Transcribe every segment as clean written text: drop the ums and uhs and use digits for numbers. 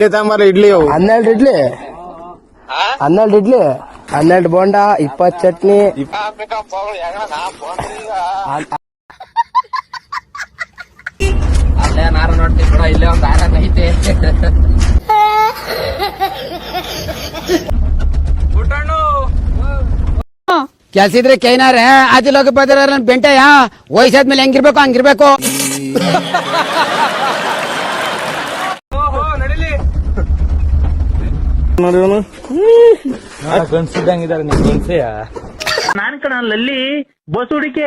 ಇಡ್ಲಿ 12 ಇಡ್ಲಿ 12 ಇಡ್ಲಿ 12 ಬೋಂಡ 20 ಚಟ್ನಿ ಅಲ್ಲೇ ನಾರು ನೋಡ್ತೀವಿ ಕೂಡ ಇಲ್ಲೇ ಒಂದು ಆರಾಮ ಐತೆ ಕೆಲ್ಸ ಇದ್ರೆ ಕೈನಾರ ಆದಿಲೋಗಿ ಬದ್ರ ಬೆಂಟಯ್ಯ ವಯಸ್ಸಾದ್ಮೇಲೆ ಹೆಂಗಿರ್ಬೇಕು ಹಂಗಿರ್ಬೇಕು. ಗನ್ಸಿದ್ದಂಗಿದಾರೆ ನಿಮ್ ಗನ್ಸೆಯ ನಾನ್ ಕಣಲ್ಲಿ ಬಸ್ ಹುಡಿಕೆ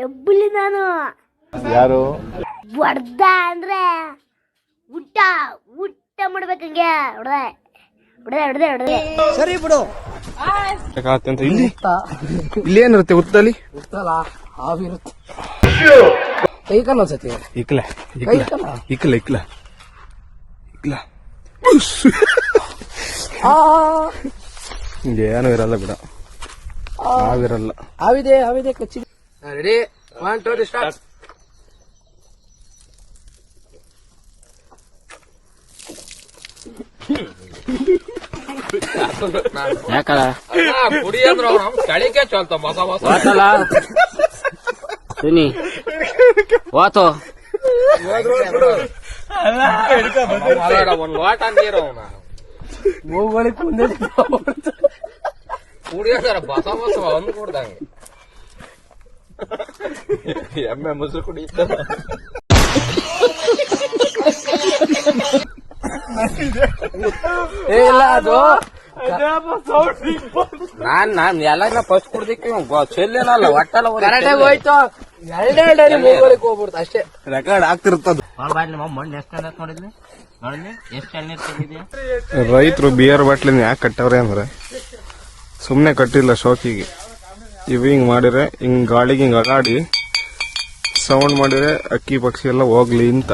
ಎಬ್ಬುಲಿ ನಾನು ಯಾರು ಹೊಡ್ದ ಅಂದ್ರೆ ಊಟ ಊಟ ಮಾಡ್ಬೇಕಂಗೆ ಹೊಡ್ದೆ ಹೊಡ್ದೆ ಹೊಡ್ದೆ ಹೊಡ್ದೆ. ಸರಿ ಬಿಡು. ಅಂತ ಇಲ್ಲಿ ಇಲ್ಲಿ ಏನಿರುತ್ತೆ ಉತ್ತಲಿ ಗೊತ್ತಲ್ಲ ಹಾವಿರುತ್ತೆ ಕೈ ಕಲ್ಲ ಅನ್ಸತಿ ಇಕ್ಲ ಇಕ್ಲ ಇಕ್ಲ ಇಕ್ಲ ಏನು ಇರಲ್ಲ ಬಿಡ ಹಾವಿರಲ್ಲ. ಹಾವಿದೆ ಕಚ್ಚಿ. Ready 1 2 start. ಯಾಕಲ್ಲ ಕುಡಿ ಅಂದ್ರ ಚಳಿಕೆ ಚಲ್ತ ಮಸ ಮಸ ಸುನಿ ಓತು ಒಂದ್ ಲೋಟ ನೀರು ಕುಡಿಯೋದಾರ ಬಸ ಬಸ ಅಂದ್ ಕೊಡ್ದಂಗೆ ಎಮ್ಮೆ ಮೊಸರು ಕುಡಿಯುತ್ತ ಇಲ್ಲ ಅದು ನಾನ್ ಎಲ್ಲ ಫಸ್ಟ್ ಕುಡ್ದಿಕ್ಕೆ ಚೆಲ್ಲೇನಲ್ಲ ಒಟ್ಟಲ್ಲ ಕರೆಕ್ಟಾಗಿ ಹೋಯ್ತು. ಎರಡೆರಡು ಮೂಗಳಿಗೆ ಹೋಗ್ಬಿಡ್ತು ಅಷ್ಟೇ. ರೆಕಾರ್ಡ್ ಆಗ್ತಿರ್ತದ. ಮಣ್ಣು ಎಷ್ಟು ನೋಡಿದ್ನಿ ನೋಡಿದ್ನಿ ಎಷ್ಟು ಎಣ್ಣೆ ತೆಗಿದ್ಯಾ. ರೈತರು ಬಿಯರ್ ಬಾಟ್ಲಿನ ಯಾಕೆ ಕಟ್ಟವ್ರೆ ಅಂದ್ರೆ ಸುಮ್ನೆ ಕಟ್ಟಿಲ್ಲ ಶೋಕಿಗೆ. ಇವ್ ಹಿಂಗ್ ಮಾಡಿದ್ರೆ ಹಿಂಗ್ ಗಾಳಿಗೆ ಹಿಂಗ್ ಅಗಾಡಿ ಸೌಂಡ್ ಮಾಡಿದ್ರೆ ಅಕ್ಕಿ ಪಕ್ಷಿ ಎಲ್ಲ ಹೋಗ್ಲಿ ಅಂತ.